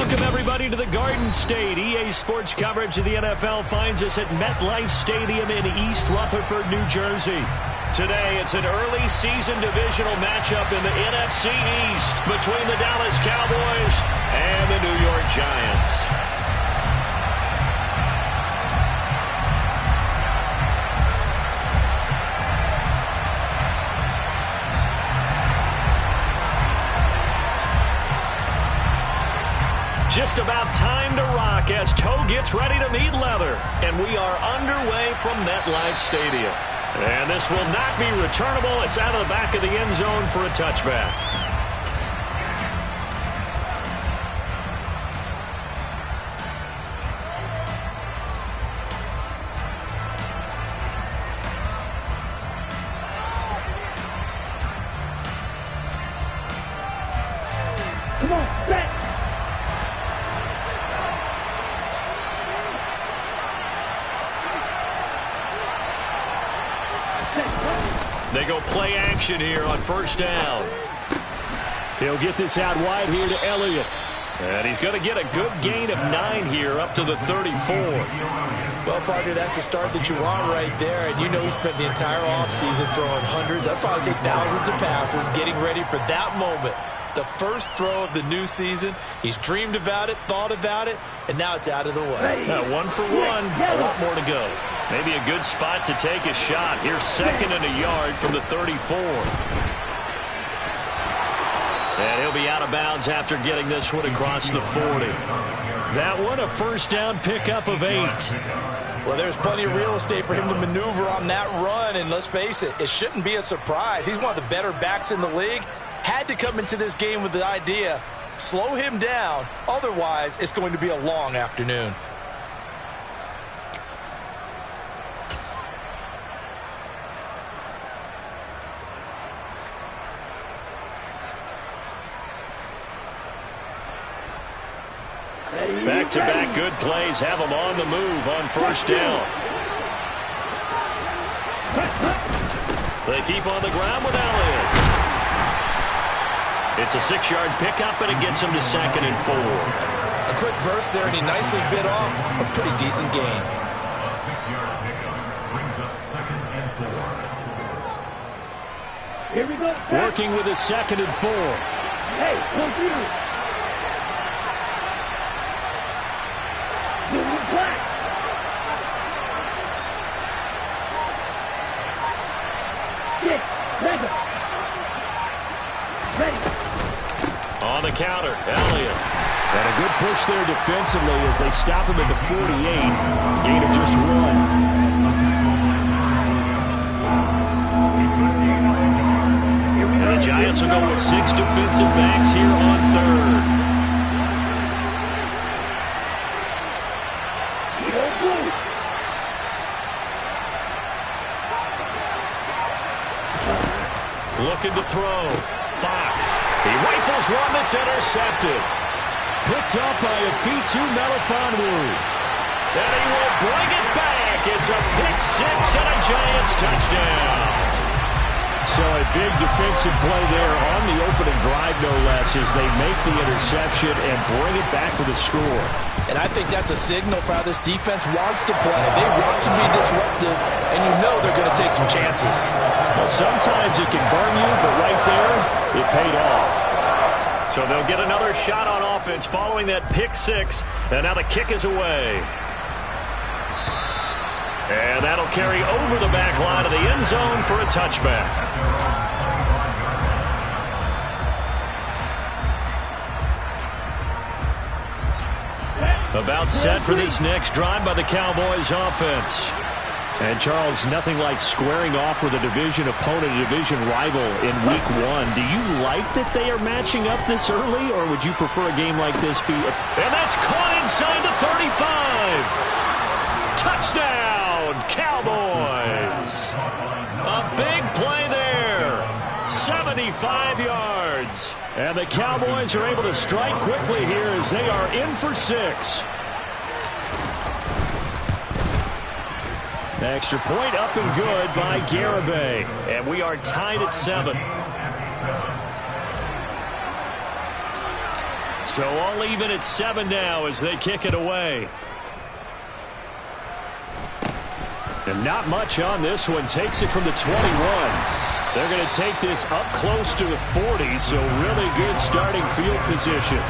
Welcome, everybody, to the Garden State. EA Sports coverage of the NFL finds us at MetLife Stadium in East Rutherford, New Jersey. Today, it's an early season divisional matchup in the NFC East between the Dallas Cowboys and the New York Giants. Just about time to rock as toe gets ready to meet leather. And we are underway from MetLife Stadium. And this will not be returnable. It's out of the back of the end zone for a touchback. Come on, back. They go play action here on first down. He'll get this out wide here to Elliott. And he's going to get a good gain of 9 here up to the 34. Well, partner, that's the start that you want right there. And you know he spent the entire offseason throwing hundreds, I'd probably say thousands of passes, getting ready for that moment. The first throw of the new season. He's dreamed about it, thought about it, and now it's out of the way. 1 for 1, a lot more to go. Maybe a good spot to take a shot. Here's 2nd and a yard from the 34. And he'll be out of bounds after getting this one across the 40. That one a first down pickup of 8. Well, there's plenty of real estate for him to maneuver on that run, and let's face it, it shouldn't be a surprise. He's one of the better backs in the league. Had to come into this game with the idea, slow him down, otherwise it's going to be a long afternoon. Back-to-back good plays have him on the move on first down. They keep on the ground with Elliott. It's a 6-yard pickup, and it gets him to 2nd and 4. A quick burst there, and he nicely bit off a pretty decent gain. Here we go. Working with his 2nd and 4. Hey, come through. Give him back. Get ready. Ready. On the counter, Elliott. And a good push there defensively as they stop him at the 48. Gain of just 1. And the Giants will go with 6 defensive backs here on 3rd. Looking to throw. Fox. He rifles one that's intercepted. Picked up by Afitu Melifonwu. And he will bring it back. It's a pick 6 and a Giants touchdown. So a big defensive play there on the opening drive, no less, as they make the interception and bring it back for the score. And I think that's a signal for how this defense wants to play. They want to be disruptive, and you know they're going to take some chances. Well, sometimes it can burn you, but right there, it paid off. So they'll get another shot on offense following that pick 6, and now the kick is away. And that'll carry over the back line of the end zone for a touchback. About set for this next drive by the Cowboys offense. And, Charles, nothing like squaring off with a division opponent, a division rival in Week 1. Do you like that they are matching up this early, or would you prefer a game like this be... And that's caught inside the 35. Touchdown, Cowboys. A big play there. 75 yards. And the Cowboys are able to strike quickly here as they are in for 6. Extra point up and good by Garibay. And we are tied at 7. So all even at 7 now as they kick it away. And not much on this one. Takes it from the 21. They're going to take this up close to the 40, so really good starting field position.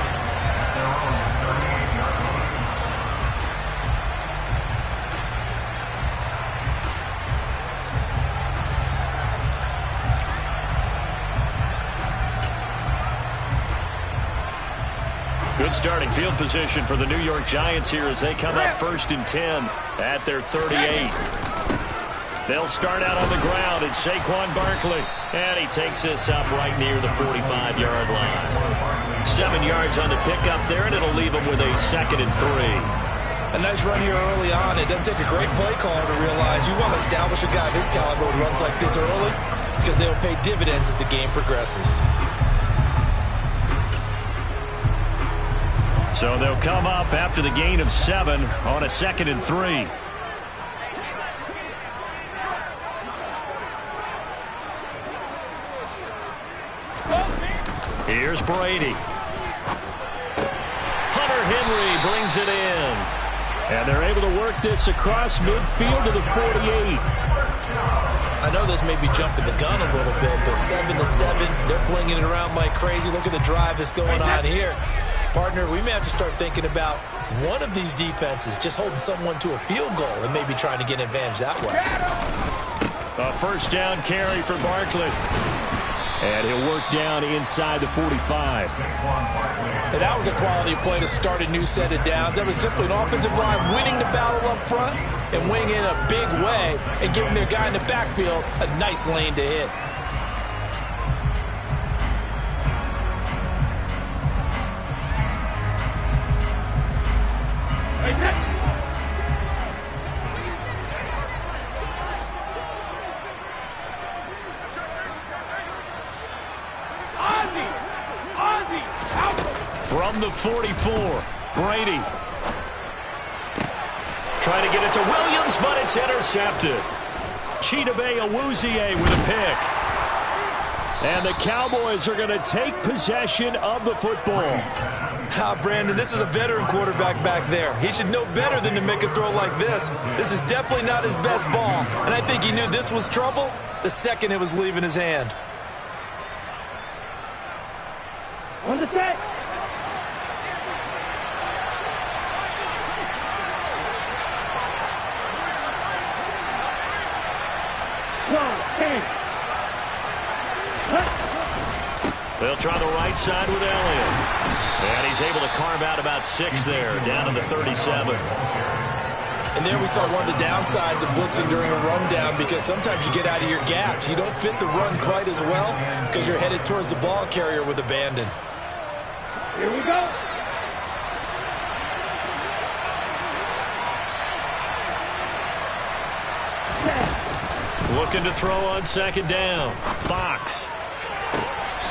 Good starting field position for the New York Giants here as they come up 1st and 10 at their 38. They'll start out on the ground. It's Saquon Barkley. And he takes this up right near the 45-yard line. 7 yards on the pickup there, and it'll leave him with a 2nd and 3. A nice run here early on. It doesn't take a great play caller to realize you want to establish a guy of his caliber who runs like this early because they'll pay dividends as the game progresses. So they'll come up after the gain of 7 on a 2nd and 3. Here's Brady. Hunter Henry brings it in. And they're able to work this across midfield to the 48. I know this may be jumping the gun a little bit, but 7-7, they're flinging it around like crazy. Look at the drive that's going on here. Partner, we may have to start thinking about one of these defenses just holding someone to a field goal and maybe trying to get an advantage that way. A 1st down carry for Barkley. And he'll work down inside the 45. And that was a quality play to start a new set of downs. That was simply an offensive line winning the battle up front and winning in a big way and giving their guy in the backfield a nice lane to hit. From the 44, Brady. Trying to get it to Williams, but it's intercepted. Chidobe Awuzie with a pick. And the Cowboys are going to take possession of the football. Brandon, this is a veteran quarterback back there. He should know better than to make a throw like this. This is definitely not his best ball. And I think he knew this was trouble the second it was leaving his hand. On the set. They'll try the right side with Elliott. And he's able to carve out about 6 there, down to the 37. And there we saw one of the downsides of blitzing during a rundown because sometimes you get out of your gaps. You don't fit the run quite as well because you're headed towards the ball carrier with abandon. Here we go. Looking to throw on 2nd down. Fox.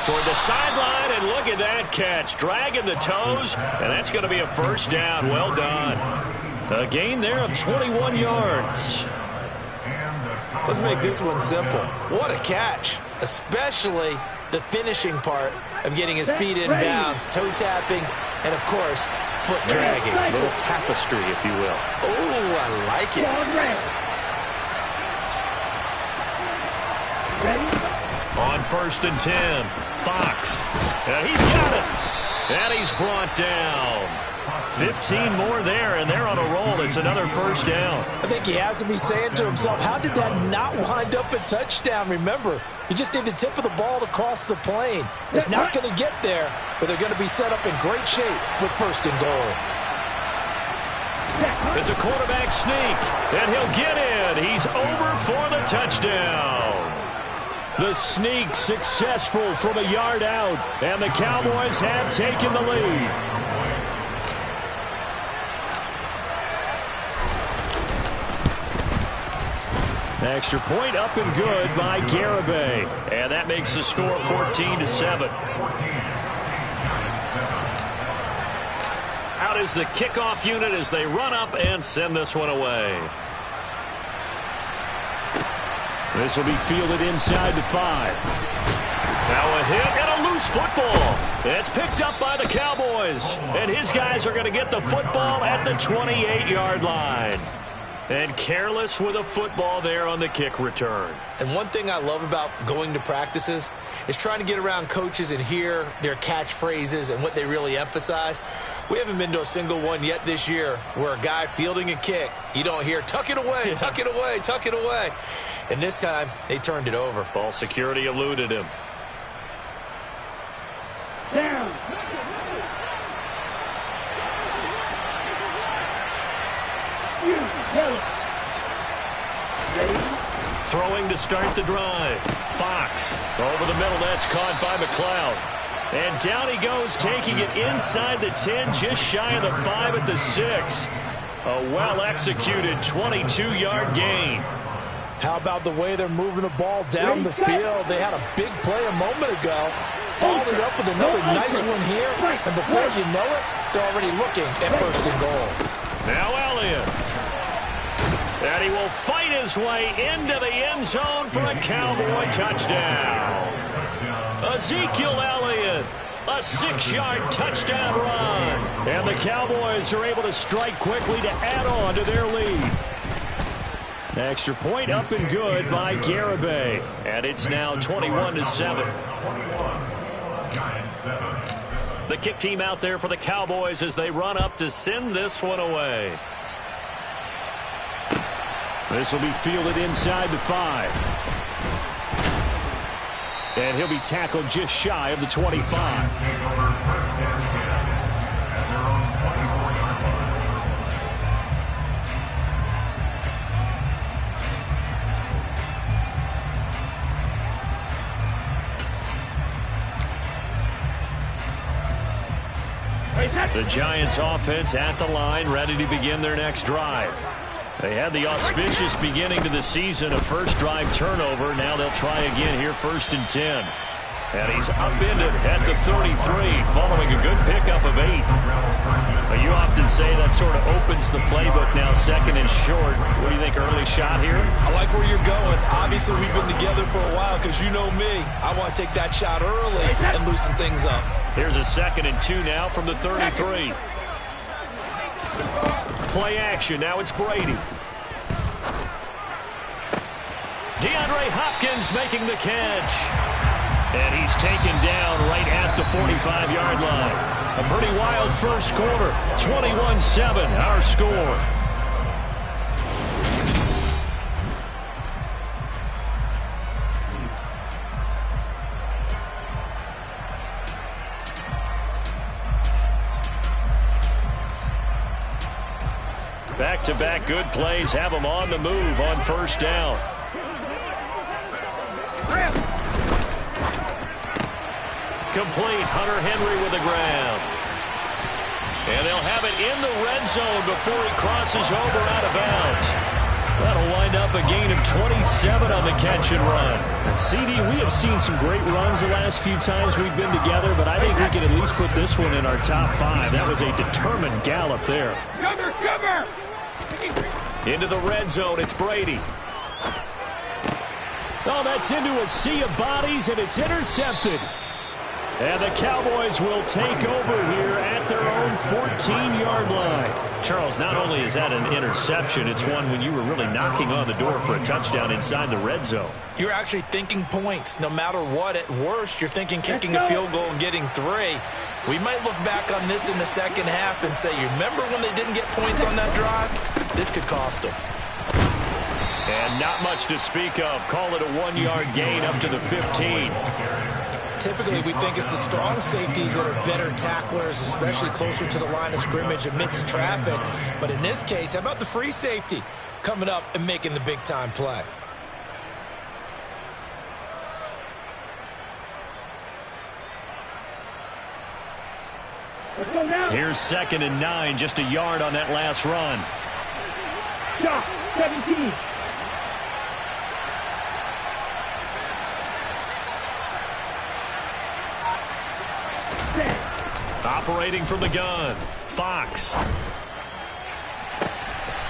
Toward the sideline, and look at that catch. Dragging the toes, and that's going to be a 1st down. Well done. A gain there of 21 yards. Let's make this one simple. What a catch, especially the finishing part of getting his feet in bounds, toe tapping, and, of course, foot dragging. A little tapestry, if you will. Oh, I like it. On 1st and 10, Fox. And he's got it. And he's brought down. 15 more there, and they're on a roll. It's another 1st down. I think he has to be saying to himself, how did that not wind up a touchdown? Remember, you just need the tip of the ball to cross the plane. It's not going to get there, but they're going to be set up in great shape with 1st and goal. It's a quarterback sneak, and he'll get in. He's over for the touchdown. The sneak successful from a yard out, and the Cowboys have taken the lead. Extra point up and good by Garibay, and that makes the score 14-7. Out is the kickoff unit as they run up and send this one away. This will be fielded inside the 5. Now a hit and a loose football. It's picked up by the Cowboys. And his guys are going to get the football at the 28-yard line. And careless with a football there on the kick return. And one thing I love about going to practices is trying to get around coaches and hear their catchphrases and what they really emphasize. We haven't been to a single one yet this year where a guy fielding a kick, you don't hear, tuck it away, tuck it away, tuck it away. And this time, they turned it over. Ball security eluded him. Down. Throwing to start the drive. Fox over the middle. That's caught by McLeod. And down he goes, taking it inside the 10, just shy of the 5 at the 6. A well-executed 22-yard gain. How about the way they're moving the ball down the field? They had a big play a moment ago. Followed it up with another nice one here. And before you know it, they're already looking at first and goal. Now Elliott. And he will fight his way into the end zone for a Cowboy touchdown. Ezekiel Elliott, a 6-yard touchdown run. And the Cowboys are able to strike quickly to add on to their lead. Extra point up and good by Garibay. And it's now 21-7. The kick team out there for the Cowboys as they run up to send this one away. This will be fielded inside the 5. And he'll be tackled just shy of the 25. The Giants offense at the line, ready to begin their next drive. They had the auspicious beginning to the season, a first drive turnover. Now they'll try again here, 1st and 10. And he's upended at the 33, following a good pickup of 8. But you often say that sort of opens the playbook now, 2nd and short. What do you think, early shot here? I like where you're going. Obviously, we've been together for a while because you know me. I want to take that shot early and loosen things up. Here's a 2nd and 2 now from the 33. Play action. Now it's Brady. DeAndre Hopkins making the catch. And he's taken down right at the 45-yard line. A pretty wild first quarter. 21-7, our score. Back-to-back good plays have them on the move on first down. Complete. Hunter Henry with the grab. And they'll have it in the red zone before he crosses over out of bounds. That'll wind up a gain of 27 on the catch and run. And CD, we have seen some great runs the last few times we've been together, but I think we can at least put this one in our top 5. That was a determined gallop there. Cover! Into the red zone, it's Brady. Oh, that's into a sea of bodies, and it's intercepted. And the Cowboys will take over here at their own 14-yard line. Charles, not only is that an interception, it's one when you were really knocking on the door for a touchdown inside the red zone. You're actually thinking points. No matter what, at worst, you're thinking kicking a field goal and getting 3. We might look back on this in the second half and say, you remember when they didn't get points on that drive? This could cost them. And not much to speak of. Call it a 1-yard gain up to the 15. Typically, we think it's the strong safeties that are better tacklers, especially closer to the line of scrimmage amidst traffic. But in this case, how about the free safety coming up and making the big-time play? Here's 2nd and 9, just a yard on that last run. Shot, 17. Operating from the gun, Fox.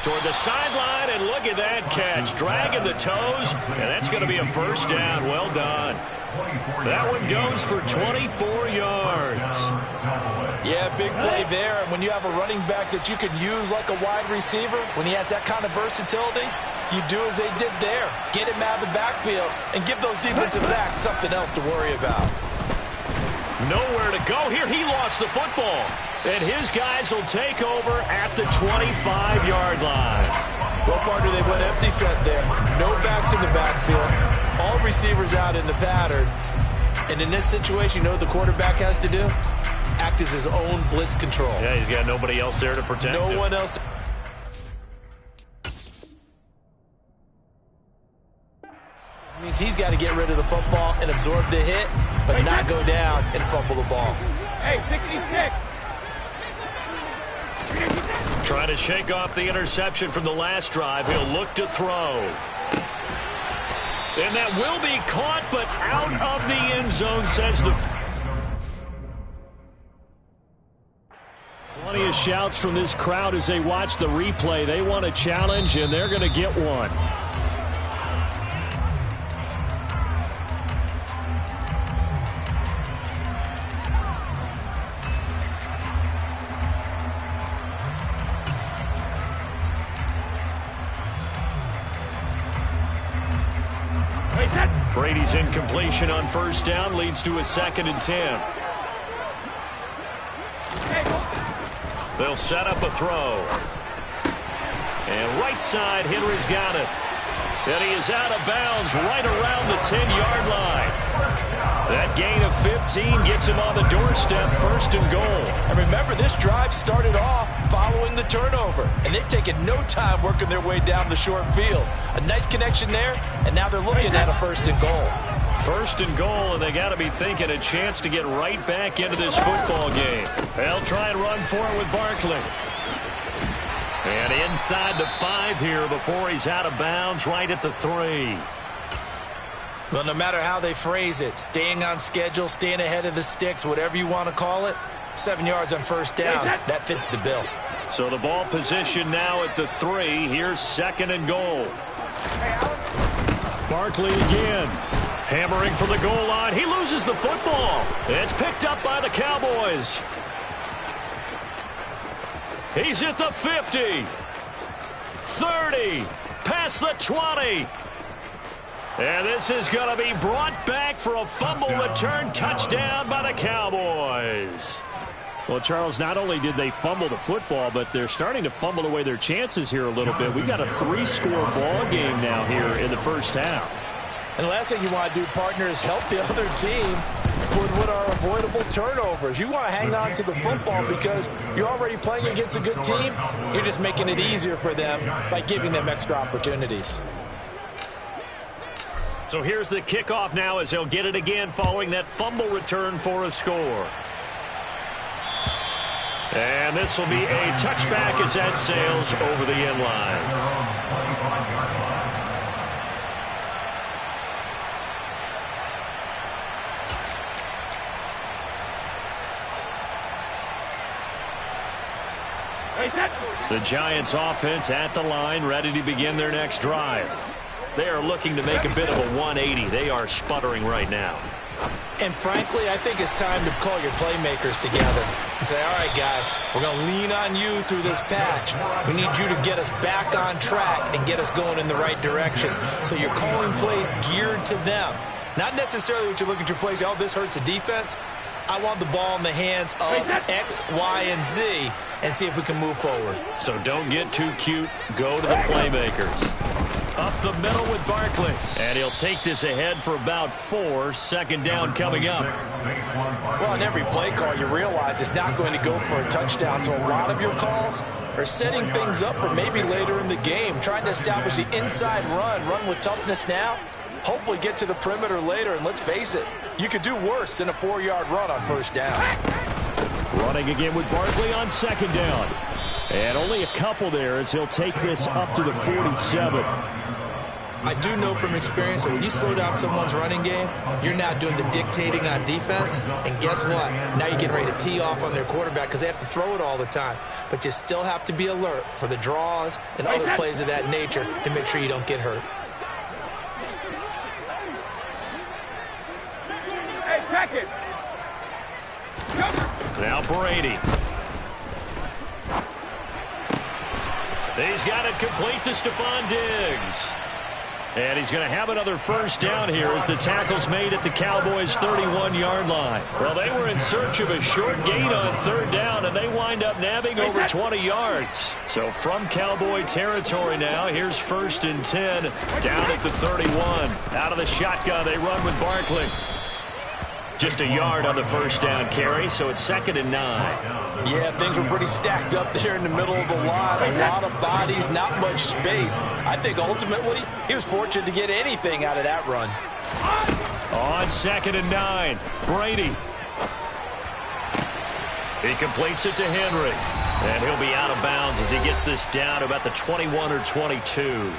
toward the sideline, and look at that catch. Dragging the toes, and that's going to be a first down. Well done. That one goes for 24 yards. Yeah, big play there. And when you have a running back that you can use like a wide receiver, when he has that kind of versatility, you do as they did there. Get him out of the backfield and give those defensive backs something else to worry about. Nowhere to go here. He lost the football. And his guys will take over at the 25-yard line. Well, partner, they went empty set there. No backs in the backfield. All receivers out in the pattern. And in this situation, you know what the quarterback has to do? Act as his own blitz control. Yeah, he's got nobody else there to protect him. No one else. Means he's got to get rid of the football and absorb the hit, but not go down and fumble the ball. Hey, 66. Trying to shake off the interception from the last drive. He'll look to throw. And that will be caught, but out of the end zone, says the... Plenty of shouts from this crowd as they watch the replay. They want a challenge, and they're going to get one. Brady's incompletion on first down leads to a 2nd and 10. They'll set up a throw. And right side, Henry's got it. And he is out of bounds right around the 10-yard line. That gain of 15 gets him on the doorstep, 1st and goal. And remember, this drive started off following the turnover. And they've taken no time working their way down the short field. A nice connection there, and now they're looking at a 1st and goal. 1st and goal, and they got to be thinking a chance to get right back into this football game. They'll try and run for it with Barkley. And inside the 5 here before he's out of bounds right at the 3. Well, no matter how they phrase it, staying on schedule, staying ahead of the sticks, whatever you want to call it, 7 yards on first down, that fits the bill. So the ball position now at the 3. Here's 2nd and goal. Barkley again. Hammering from the goal line. He loses the football. It's picked up by the Cowboys. He's at the 50. 30. Past the 20. And this is going to be brought back for a fumble return touchdown by the Cowboys. Well, Charles, not only did they fumble the football, but they're starting to fumble away their chances here a little bit. We've got a 3-score ball game now here in the first half. And the last thing you want to do, partner, is help the other team with what are avoidable turnovers. You want to hang on to the football because you're already playing against a good team. You're just making it easier for them by giving them extra opportunities. So here's the kickoff now as they'll get it again following that fumble return for a score. And this will be a touchback as that sails over the end line. The Giants offense at the line, ready to begin their next drive. They are looking to make a bit of a 180. They are sputtering right now. And frankly, I think it's time to call your playmakers together and say, all right, guys, we're going to lean on you through this patch. We need you to get us back on track and get us going in the right direction. So you're calling plays geared to them. Not necessarily what you look at your plays, oh, this hurts the defense. I want the ball in the hands of X, Y, and Z and see if we can move forward. So don't get too cute. Go to the playmakers. Up the middle with Barkley. And he'll take this ahead for about 4. 2nd down coming up. Well, on every play call, you realize it's not going to go for a touchdown. So a lot of your calls are setting things up for maybe later in the game, trying to establish the inside run with toughness now. Hopefully get to the perimeter later, and let's face it, you could do worse than a 4-yard run on first down. Running again with Barkley on 2nd down. And only a couple there as he'll take this up to the 47. I do know from experience that when you slow down someone's running game, you're now doing the dictating on defense. And guess what? Now you're getting ready to tee off on their quarterback because they have to throw it all the time. But you still have to be alert for the draws and other plays of that nature to make sure you don't get hurt. Hey, check it. Now Brady. He's got it complete to Stephon Diggs. And he's going to have another first down here as the tackle's made at the Cowboys' 31-yard line. Well, they were in search of a short gain on third down, and they wind up nabbing over 20 yards. So from Cowboy territory now, here's 1st and 10 down at the 31. Out of the shotgun, they run with Barkley. Just a yard on the first down carry, so it's 2nd and 9. Yeah, things were pretty stacked up there in the middle of the line. A lot of bodies, not much space. I think ultimately he was fortunate to get anything out of that run. On 2nd and 9, Brady. He completes it to Henry. And he'll be out of bounds as he gets this down to about the 21 or 22.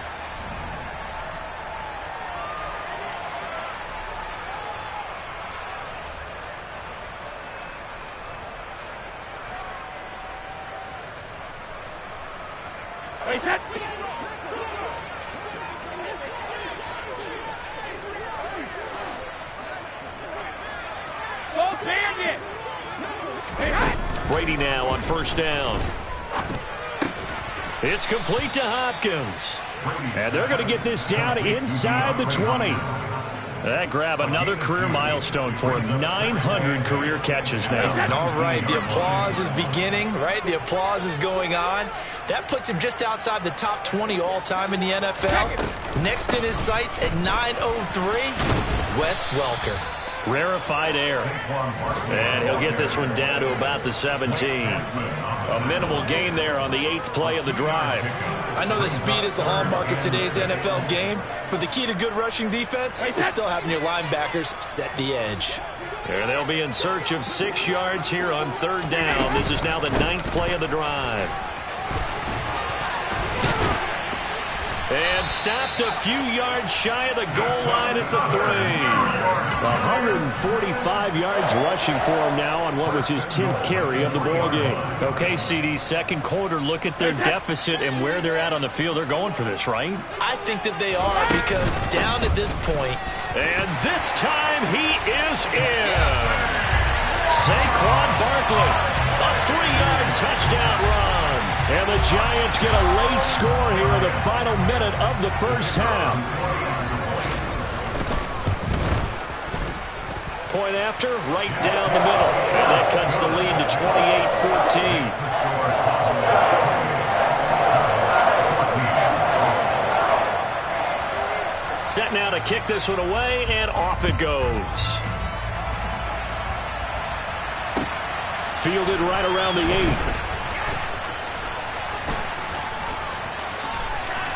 Brady now on first down. It's complete to Hopkins. And they're going to get this down inside the 20. That grab another career milestone for him. 900 career catches now. All right, the applause is beginning, right? The applause is going on. That puts him just outside the top 20 all-time in the NFL. Next in his sights at 903, Wes Welker. Rarefied air. And he'll get this one down to about the 17. A minimal gain there on the 8th play of the drive. I know that speed is the hallmark of today's NFL game, but the key to good rushing defense is still having your linebackers set the edge. There they'll be in search of 6 yards here on third down. This is now the 9th play of the drive. And stopped a few yards shy of the goal line at the 3. 145 yards rushing for him now on what was his 10th carry of the ball game. Okay, CD, second quarter, look at their deficit and where they're at on the field. They're going for this, right? I think that they are, because down at this point. And this time he is in. Saquon Barkley, a 3-yard touchdown run. And the Giants get a late score here in the final minute of the first half. Point after, right down the middle. And that cuts the lead to 28-14. Set now to kick this one away, and off it goes. Fielded right around the 8.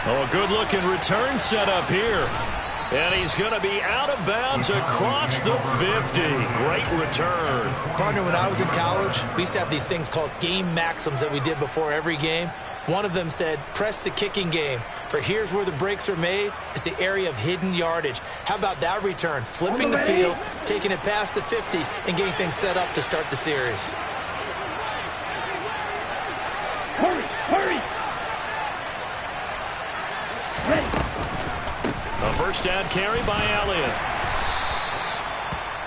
Oh, a good-looking return set up here. And he's going to be out of bounds across the 50. Great return. Partner, when I was in college, we used to have these things called game maxims that we did before every game. One of them said, press the kicking game. For here's where the breaks are made. It's the area of hidden yardage. How about that return? Flipping the field, taking it past the 50, and getting things set up to start the series. Hurry, hurry. A first down carry by Elliott.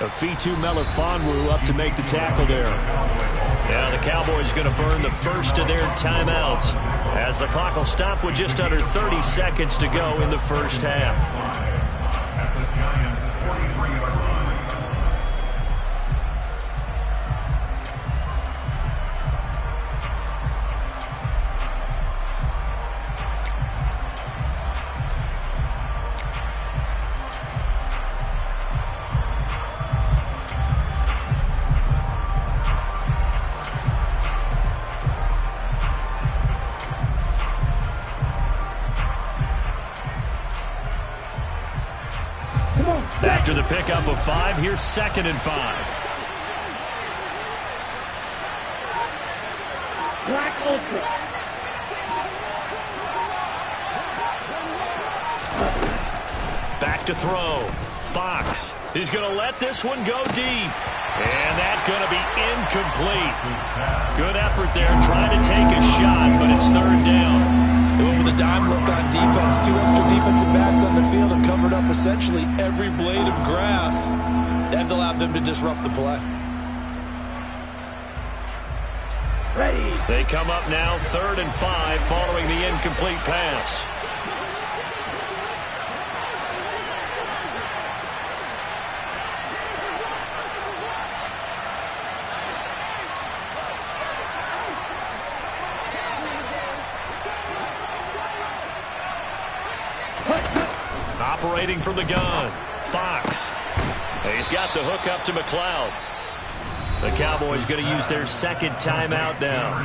Afitu Melifonwu up to make the tackle there. Now the Cowboys going to burn the first of their timeouts as the clock will stop with just under 30 seconds to go in the first half. After the pickup of 5, here's 2nd and 5. Black Ultra. back to throw. Fox is going to let this one go deep. And that's going to be incomplete. Good effort there trying to take a shot, but it's third down. They went with a dime look on defense. 2 extra defensive backs on the field and covered up essentially every blade of grass. That allowed them to disrupt the play. Ready. They come up now 3rd and 5 following the incomplete pass. Operating from the gun, Fox. He's got the hook up to McLeod. The Cowboys going to use their second timeout now,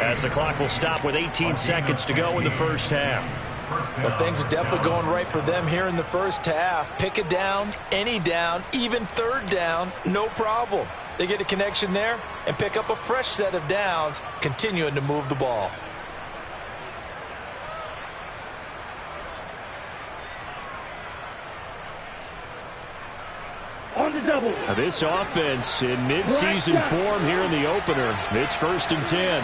as the clock will stop with 18 seconds to go in the first half. Well, things are definitely going right for them here in the first half. Pick a down, any down, even third down, no problem. They get a connection there and pick up a fresh set of downs, continuing to move the ball. On the double. Now this offense in mid-season form here in the opener. It's 1st and 10.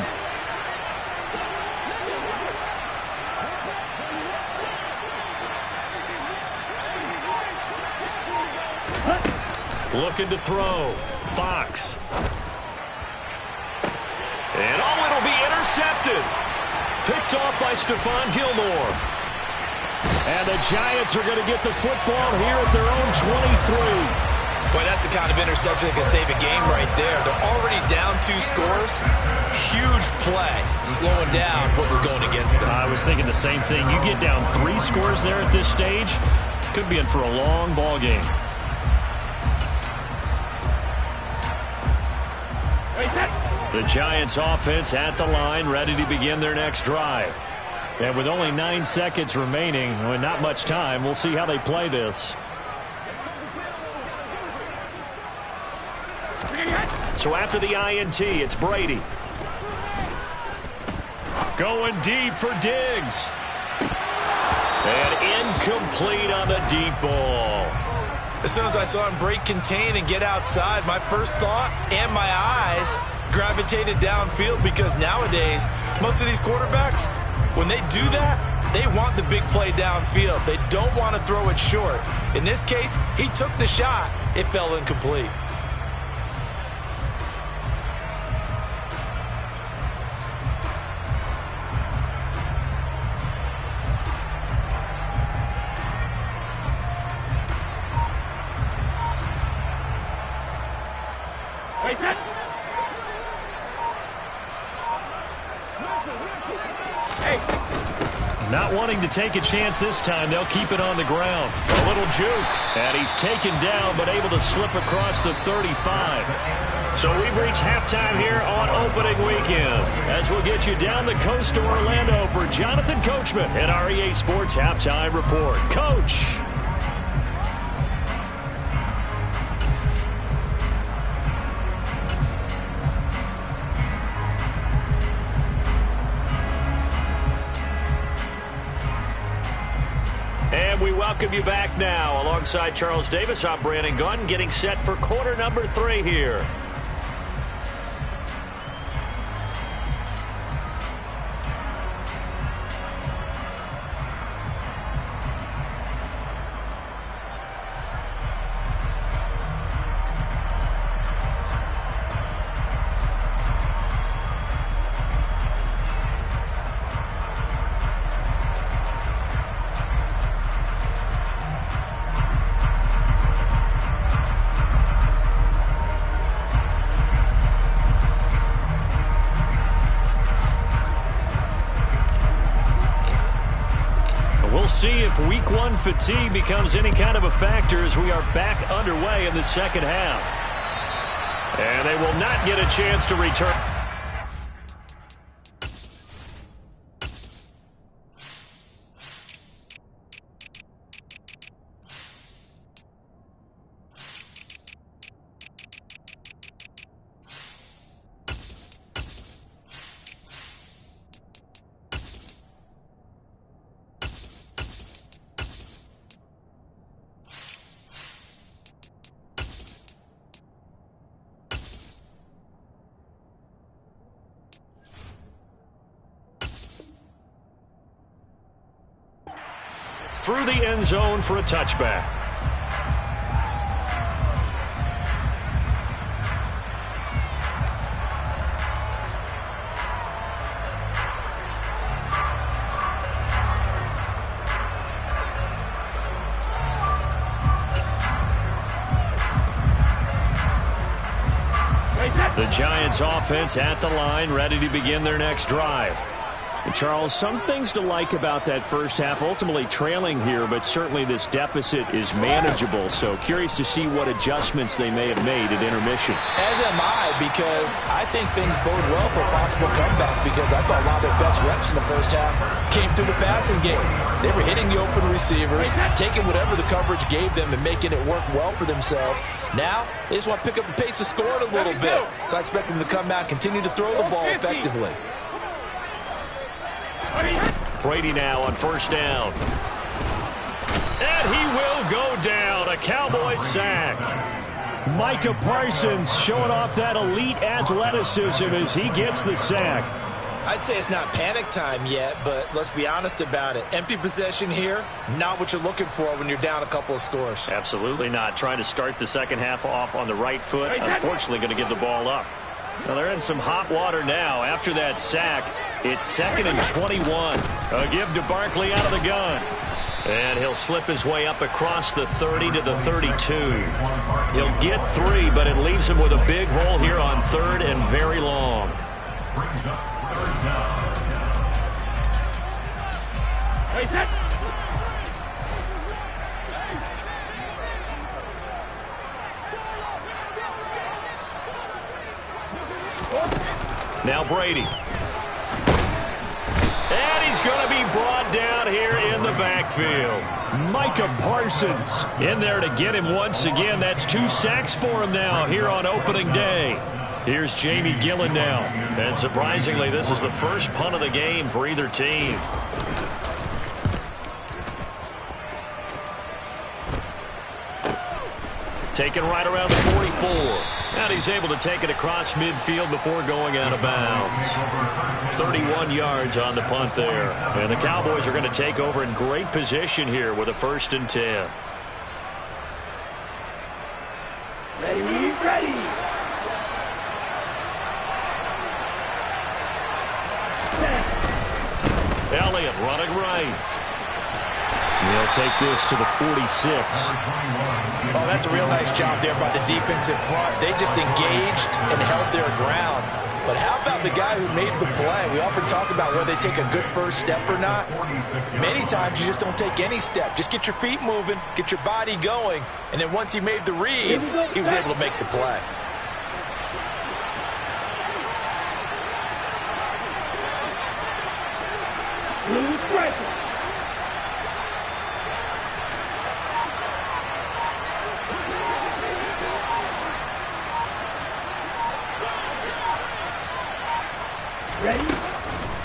Looking to throw. Fox. And it'll be intercepted. Picked off by Stephon Gilmore. And the Giants are going to get the football here at their own 23. Boy, that's the kind of interception that can save a game right there. They're already down 2 scores. Huge play, slowing down what was going against them. I was thinking the same thing. You get down 3 scores there at this stage, could be in for a long ball game. The Giants offense at the line, ready to begin their next drive. And with only 9 seconds remaining, with not much time, we'll see how they play this. So after the INT, it's Brady. Going deep for Diggs. And incomplete on the deep ball. As soon as I saw him break contain and get outside, my first thought and my eyes gravitated downfield, because nowadays, most of these quarterbacks, when they do that, they want the big play downfield. They don't want to throw it short. In this case, he took the shot. It fell incomplete. Not wanting to take a chance this time, they'll keep it on the ground. A little juke, and he's taken down, but able to slip across the 35. So we've reached halftime here on opening weekend, as we'll get you down the coast to Orlando for Jonathan Coachman and our EA Sports Halftime Report. Coach. And we welcome you back now. Alongside Charles Davis, I'm Brandon Gunn, getting set for quarter number 3 here. See if week 1 fatigue becomes any kind of a factor as we are back underway in the second half. And they will not get a chance to return. through the end zone for a touchback. The Giants offense at the line, ready to begin their next drive. And Charles, some things to like about that first half, ultimately trailing here, but certainly this deficit is manageable. So curious to see what adjustments they may have made at intermission. As am I, because I think things bode well for a possible comeback, because I thought a lot of their best reps in the first half came through the passing game. They were hitting the open receivers, taking whatever the coverage gave them and making it work well for themselves. Now, they just want to pick up the pace of scoring a little bit. So I expect them to come out and continue to throw the ball effectively. Brady now on first down. And he will go down. A Cowboys sack. Micah Parsons showing off that elite athleticism as he gets the sack. I'd say it's not panic time yet, but let's be honest about it. Empty possession here, not what you're looking for when you're down a couple of scores. Absolutely not. Trying to start the second half off on the right foot. Unfortunately, going to give the ball up. Now they're in some hot water now. After that sack, it's 2nd and 21. A give to Barkley out of the gun. And he'll slip his way up across the 30 to the 32. He'll get 3, but it leaves him with a big hole here on 3rd and very long. Now Brady. And he's going to be brought down here in the backfield. Micah Parsons in there to get him once again. That's 2 sacks for him now here on opening day. Here's Jamie Gillen now. And surprisingly, this is the first punt of the game for either team. Taken right around the 44. And he's able to take it across midfield before going out of bounds. 31 yards on the punt there. And the Cowboys are going to take over in great position here with a 1st and 10. Ready. Elliott running right. He'll take this to the 46. Oh, that's a real nice job there by the defensive front. They just engaged and held their ground. But how about the guy who made the play? We often talk about whether they take a good first step or not. Many times you just don't take any step. Just get your feet moving, get your body going, and then once he made the read, he was able to make the play.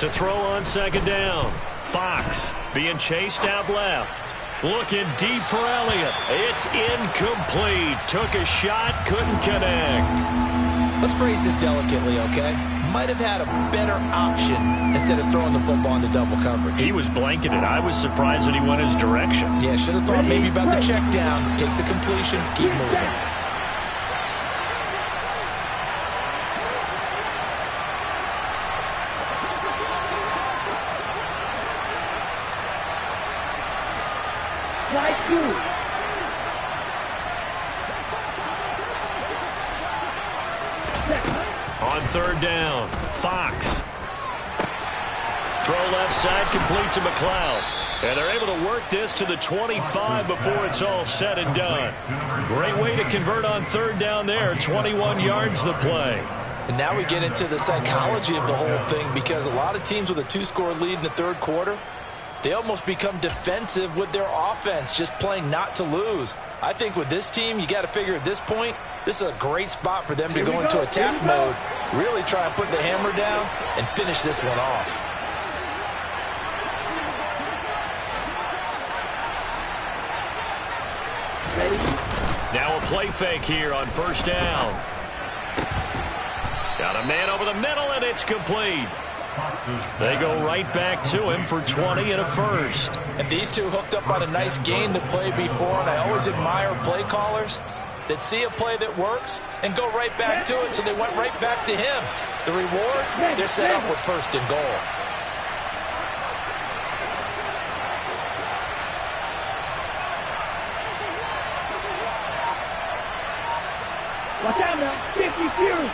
To throw on 2nd down. Fox being chased out left. Looking deep for Elliott. It's incomplete. Took a shot, couldn't connect. Let's phrase this delicately, okay? Might have had a better option instead of throwing the football into double coverage. He was blanketed. I was surprised that he went his direction. Yeah, should have thought maybe about the check down. Take the completion, keep moving. On 3rd down, Fox. Throw left side, complete to McLeod. And they're able to work this to the 25 before it's all said and done. Great way to convert on 3rd down there. 21 yards the play. And now we get into the psychology of the whole thing, because a lot of teams with a 2-score lead in the 3rd quarter, they almost become defensive with their offense, just playing not to lose. I think with this team, you got to figure at this point, this is a great spot for them to go into attack mode, really try and put the hammer down and finish this one off. Now a play fake here on 1st down. Got a man over the middle, and it's complete. They go right back to him for 20 and a first. And these two hooked up on a nice game to play before, and I always admire play callers that see a play that works and go right back to it, so they went right back to him. The reward, they're set up with first and goal. Watch out now, 50 Fury.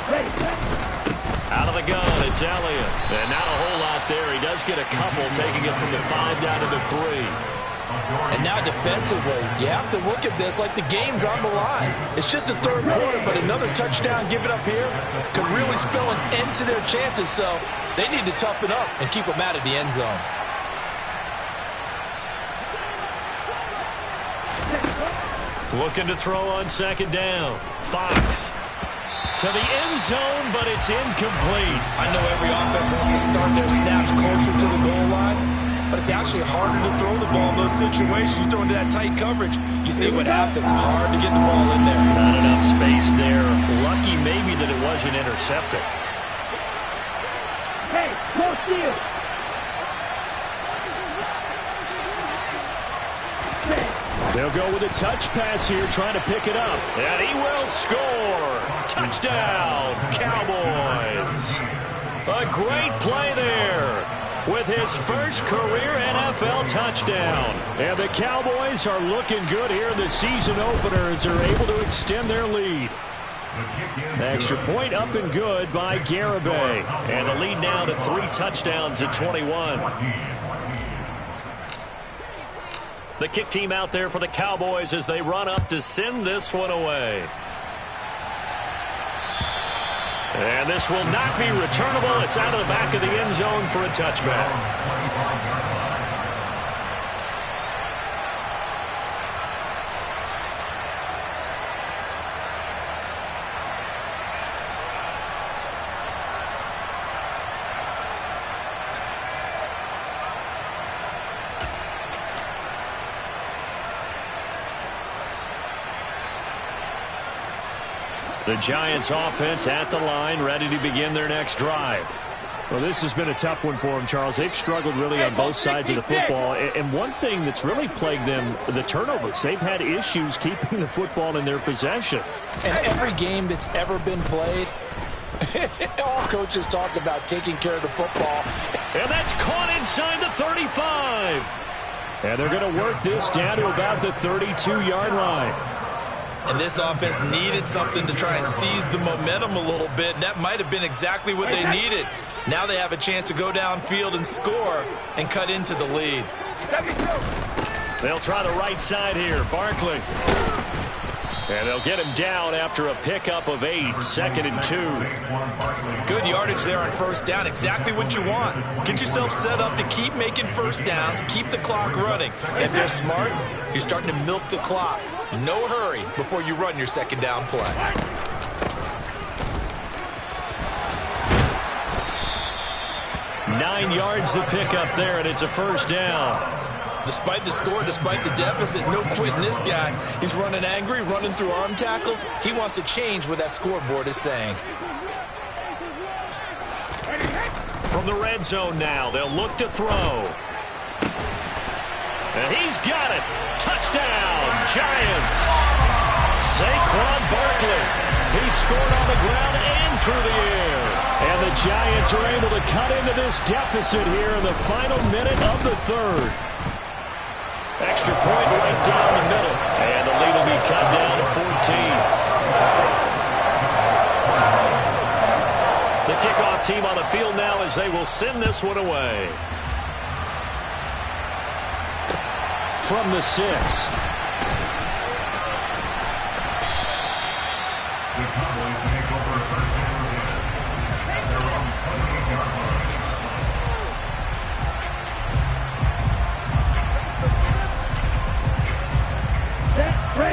Ready. Out of the gun, it's Elliott. And not a whole lot there. He does get a couple, taking it from the 5 down to the 3. And now defensively, you have to look at this like the game's on the line. It's just a third quarter, but another touchdown given up here could really spell an end to their chances. So they need to toughen up and keep them out of the end zone. Looking to throw on second down. Fox to the end zone, but it's incomplete. I know every offense wants to start their snaps closer to the goal line, but it's actually harder to throw the ball in those situations. You throw into that tight coverage, you see what happens. Hard to get the ball in there. Not enough space there. Lucky maybe that it wasn't intercepted. Hey, no steal. They'll go with a touch pass here, trying to pick it up. And he will score. Touchdown, Cowboys. A great play there with his first career NFL touchdown. And the Cowboys are looking good here in the season opener as they're able to extend their lead. Extra point up and good by Garibay. And the lead now to 3 touchdowns at 21. The kick team out there for the Cowboys as they run up to send this one away. And this will not be returnable. It's out of the back of the end zone for a touchback. The Giants offense at the line, ready to begin their next drive. Well, this has been a tough one for them, Charles. They've struggled really on both sides of the football. And one thing that's really plagued them, the turnovers. They've had issues keeping the football in their possession. And every game that's ever been played, all coaches talk about taking care of the football. And that's caught inside the 35. And they're going to work this down to about the 32-yard line. And this offense needed something to try and seize the momentum a little bit. And that might have been exactly what they needed. Now they have a chance to go downfield and score and cut into the lead. They'll try the right side here. Barkley. And they'll get him down after a pickup of 8. 2nd and 2. Good yardage there on first down. Exactly what you want. Get yourself set up to keep making first downs. Keep the clock running. If they're smart, you're starting to milk the clock. No hurry before you run your second down play. Nine yards to pick up there, and it's a first down. Despite the score, despite the deficit, no quitting this guy. He's running angry, running through arm tackles. He wants to change what that scoreboard is saying. From the red zone now, they'll look to throw. And he's got it. Touchdown, Giants. Saquon Barkley. He scored on the ground and through the air. And the Giants are able to cut into this deficit here in the final minute of the third. Extra point right down the middle. And the lead will be cut down to 14. The kickoff team on the field now as they will send this one away. From the 6.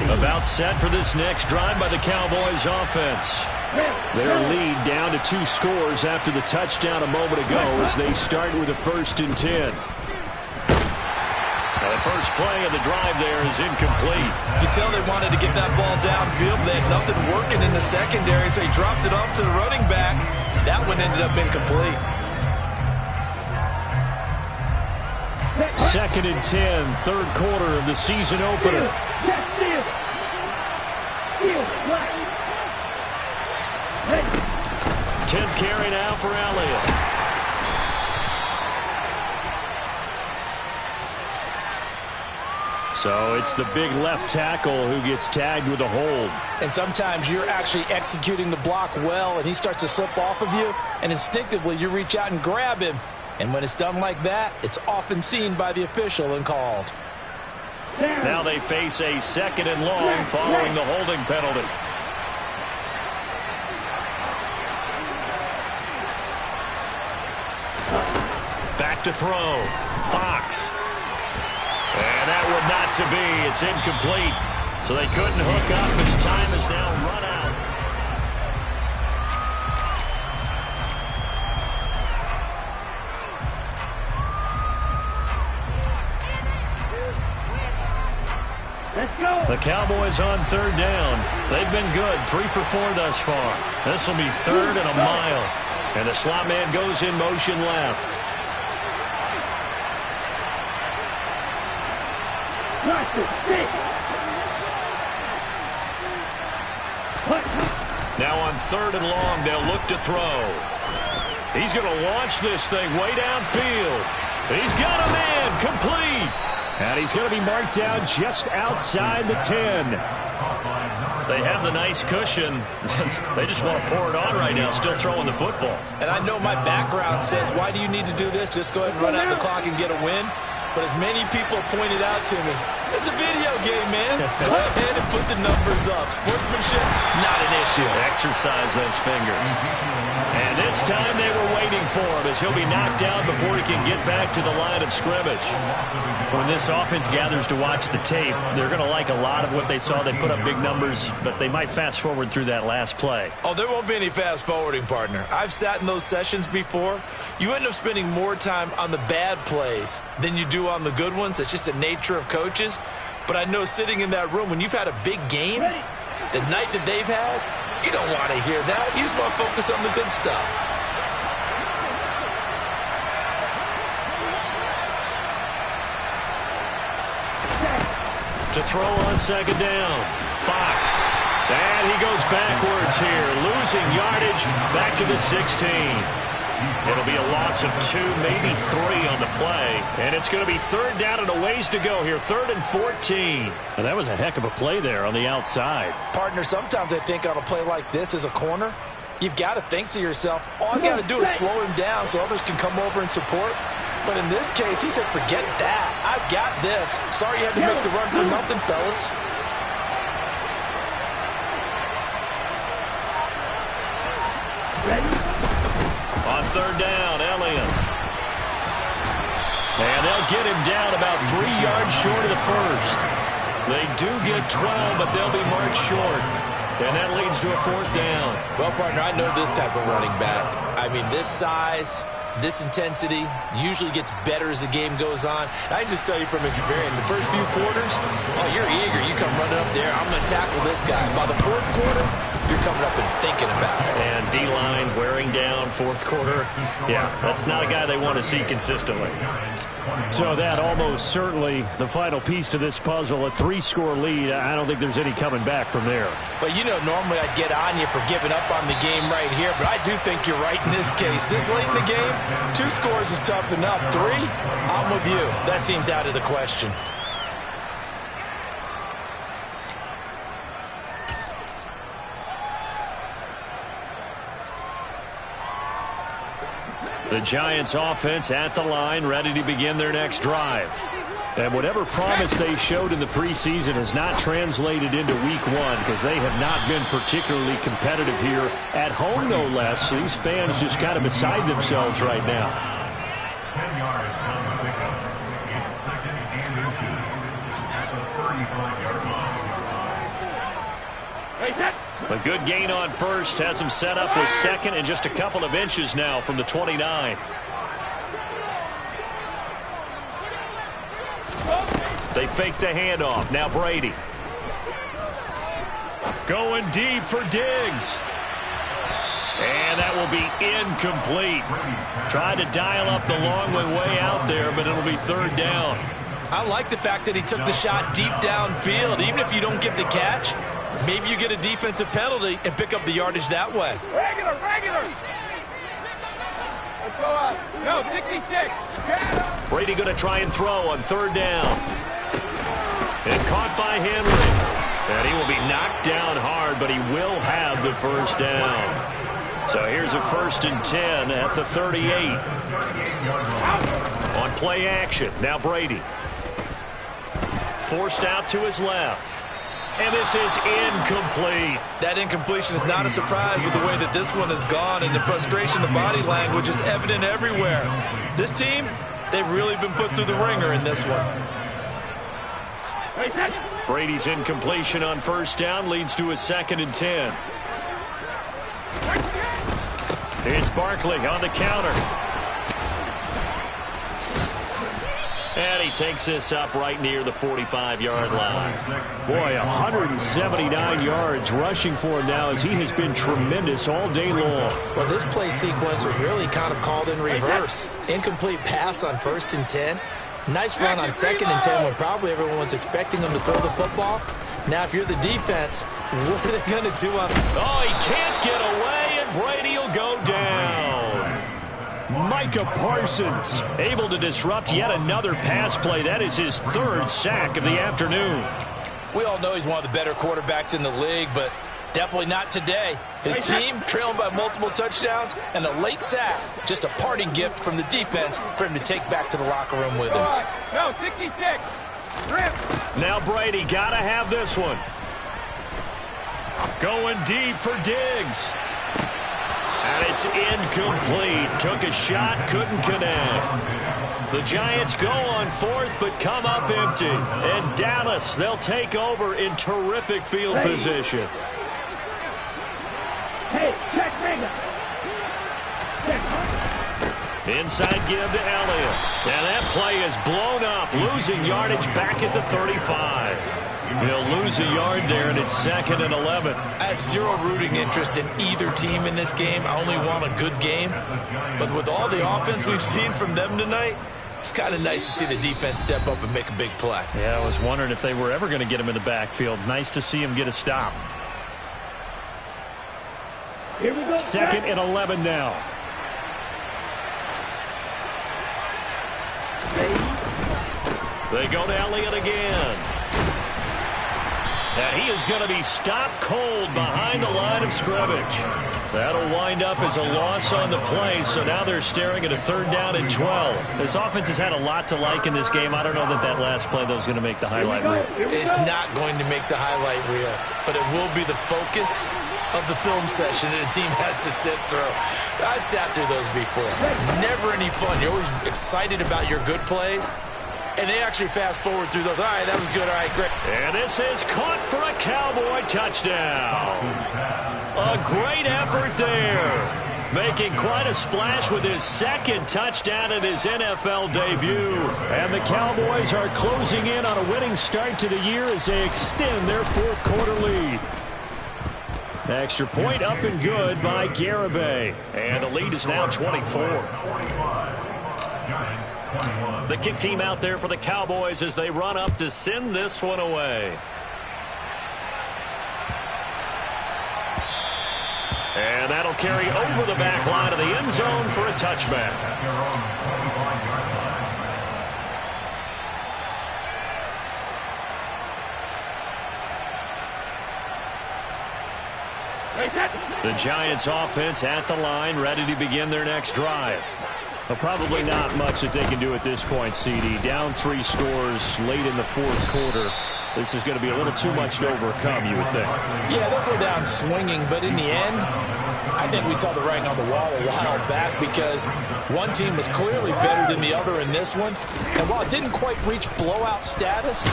About set for this next drive by the Cowboys offense. Their lead down to 2 scores after the touchdown a moment ago as they start with a 1st and 10. The first play of the drive there is incomplete. You can tell they wanted to get that ball downfield, but they had nothing working in the secondary, so he dropped it off to the running back. That one ended up incomplete. 2nd and 10, third quarter of the season opener. 10th carry now for Elliott. So it's the big left tackle who gets tagged with a hold. And sometimes you're actually executing the block well, and he starts to slip off of you, and instinctively you reach out and grab him. And when it's done like that, it's often seen by the official and called. Now they face a 2nd and long following the holding penalty. Back to throw. Fox. And that would not to be. It's incomplete. So they couldn't hook up as time is now run out. Let's go. The Cowboys on 3rd down. They've been good, 3 for 4 thus far. This will be 3rd and a mile. And the slot man goes in motion left. Now on 3rd and long, they'll look to throw. He's going to launch this thing way downfield. He's got a man complete. And he's going to be marked down just outside the 10. They have the nice cushion. They just want to pour it on right now, still throwing the football. And I know my background says, why do you need to do this? Just go ahead and run out the clock and get a win. But as many people pointed out to me, it's a video game, man. Go ahead and put the numbers up. Sportsmanship, not an issue. Exercise those fingers. And this time they were waiting for him as he'll be knocked down before he can get back to the line of scrimmage. When this offense gathers to watch the tape, they're going to like a lot of what they saw. They put up big numbers, but they might fast forward through that last play. Oh, there won't be any fast forwarding, partner. I've sat in those sessions before. You end up spending more time on the bad plays than you do on the good ones. It's just the nature of coaches. But I know sitting in that room, when you've had a big game, the night that they've had, you don't want to hear that. You just want to focus on the good stuff. To throw on 2nd down. Fox. And he goes backwards here, losing yardage back to the 16. It'll be a loss of 2, maybe 3 on the play. And it's going to be 3rd down and a ways to go here, 3rd and 14. And that was a heck of a play there on the outside. Partner, sometimes I think on a play like this as a corner, you've got to think to yourself, all I got to do is slow him down so others can come over and support. But in this case, he said, forget that. I've got this. Sorry you had to make the run for nothing, fellas. On 3rd down, Elliott. And they'll get him down about 3 yards short of the first. They do get 12, but they'll be marked short. And that leads to a 4th down. Well, partner, I know this type of running back. I mean, this size, this intensity usually gets better as the game goes on. And I can just tell you from experience, the first few quarters, oh, you're eager. You come running up there, I'm going to tackle this guy. By the 4th quarter, you're coming up and thinking about it. And D-line wearing down 4th quarter. Yeah, that's not a guy they want to see consistently. So that almost certainly the final piece to this puzzle, a 3-score lead. I don't think there's any coming back from there. Well, you know, normally I'd get on you for giving up on the game right here, but I do think you're right in this case. This late in the game, 2 scores is tough enough. 3, I'm with you. That seems out of the question. The Giants offense at the line, ready to begin their next drive. And whatever promise they showed in the preseason has not translated into week 1 because they have not been particularly competitive here at home, no less. So these fans just kind of beside themselves right now. 10 yards on the pickup. It's 2nd and inches at the 35-yard line. A good gain on first has him set up with 2nd and just a couple of inches now from the 29. They fake the handoff. Now Brady. Going deep for Diggs. And that will be incomplete. Tried to dial up the long way out there, but it'll be third down. I like the fact that he took the shot deep downfield. Even if you don't get the catch, maybe you get a defensive penalty and pick up the yardage that way. Regular. Let's go up. No, 66. Brady going to try and throw on third down. And caught by Henry. And he will be knocked down hard, but he will have the first down. So here's a 1st and 10 at the 38. On play action. Now Brady. Forced out to his left. And this is incomplete. That incompletion is not a surprise with the way that this one has gone, and the frustration, the body language is evident everywhere. This team, they've really been put through the ringer in this one. Brady's incompletion on first down leads to a 2nd and 10. It's Barkley on the counter. And he takes this up right near the 45-yard line. Boy, 179 yards rushing for him now as he has been tremendous all day long. Well, this play sequence was really kind of called in reverse. Incomplete pass on 1st and 10. Nice run on 2nd and 10 when probably everyone was expecting him to throw the football. Now, if you're the defense, what are they going to do on it? Oh, he can't get away, and Brady will go down. Micah Parsons able to disrupt yet another pass play. That is his 3rd sack of the afternoon. We all know he's one of the better quarterbacks in the league, but definitely not today. His team trailing by multiple touchdowns and a late sack. Just a parting gift from the defense for him to take back to the locker room with him. No, 66. Now Brady got to have this one. Going deep for Diggs. And it's incomplete. Took a shot, couldn't connect. The Giants go on 4th, but come up empty. And Dallas, they'll take over in terrific field position. Hey, check finger. Inside give to Elliott. And that play is blown up, losing yardage back at the 35. He'll lose a yard there, and it's 2nd and 11. I have zero rooting interest in either team in this game. I only want a good game. But with all the offense we've seen from them tonight, it's kind of nice to see the defense step up and make a big play. Yeah, I was wondering if they were ever going to get him in the backfield. Nice to see him get a stop. Here we go. 2nd and 11 now. They go to Elliott again. And he is going to be stopped cold behind the line of scrimmage. That'll wind up as a loss on the play, so now they're staring at a 3rd down and 12. This offense has had a lot to like in this game. I don't know that last play, though, is going to make the highlight reel. It's not going to make the highlight reel, but it will be the focus of the film session that a team has to sit through. I've sat through those before. Never any fun. You're always excited about your good plays. And they actually fast forward through those. All right, that was good. All right, great. And this is caught for a Cowboy touchdown. A great effort there. Making quite a splash with his 2nd touchdown in his NFL debut. And the Cowboys are closing in on a winning start to the year as they extend their 4th quarter lead. Extra point up and good by Garibay. And the lead is now 24. The kick team out there for the Cowboys as they run up to send this one away. And that'll carry over the back line of the end zone for a touchback. The Giants offense at the line, ready to begin their next drive. Well, probably not much that they can do at this point, CD. Down 3 scores late in the 4th quarter. This is going to be a little too much to overcome, you would think. Yeah, they'll go down swinging, but in the end, I think we saw the writing on the wall a while back because one team was clearly better than the other in this one. And while it didn't quite reach blowout status,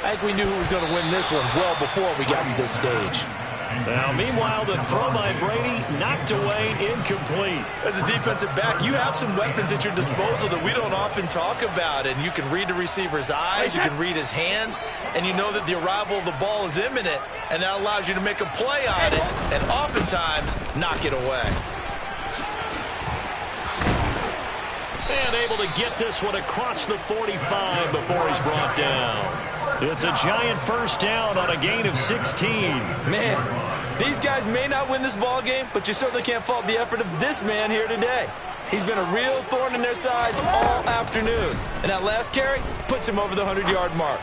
I think we knew who was going to win this one well before we got to this stage. Now, meanwhile, the throw by Brady knocked away, incomplete. As a defensive back, you have some weapons at your disposal that we don't often talk about, and you can read the receiver's eyes, you can read his hands, and you know that the arrival of the ball is imminent, and that allows you to make a play on it and oftentimes knock it away. And able to get this one across the 45 before he's brought down. It's a giant first down on a gain of 16. Man, these guys may not win this ball game, but you certainly can't fault the effort of this man here today. He's been a real thorn in their sides all afternoon. And that last carry puts him over the 100-yard mark.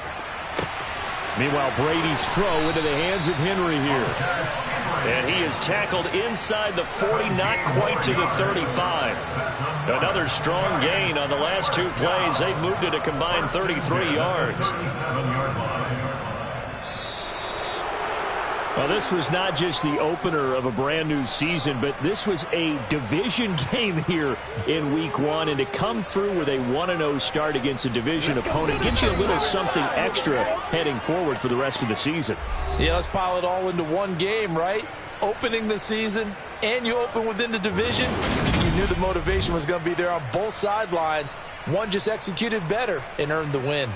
Meanwhile, Brady's throw into the hands of Henry here. And he is tackled inside the 40, not quite to the 35. Another strong gain on the last two plays. They've moved it a combined 33 yards. Well, this was not just the opener of a brand new season, but this was a division game here in week one. And to come through with a 1-0 start against a division opponent gives you a little something extra heading forward for the rest of the season. Yeah, let's pile it all into one game, right? Opening the season, and you open within the division. You knew the motivation was going to be there on both sidelines. One just executed better and earned the win.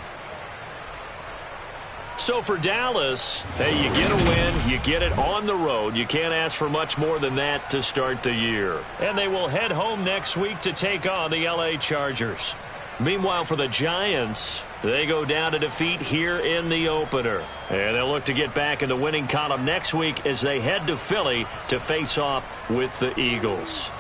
So for Dallas, hey, you get a win, you get it on the road. You can't ask for much more than that to start the year. And they will head home next week to take on the LA Chargers. Meanwhile, for the Giants, they go down to defeat here in the opener. And they'll look to get back in the winning column next week as they head to Philly to face off with the Eagles.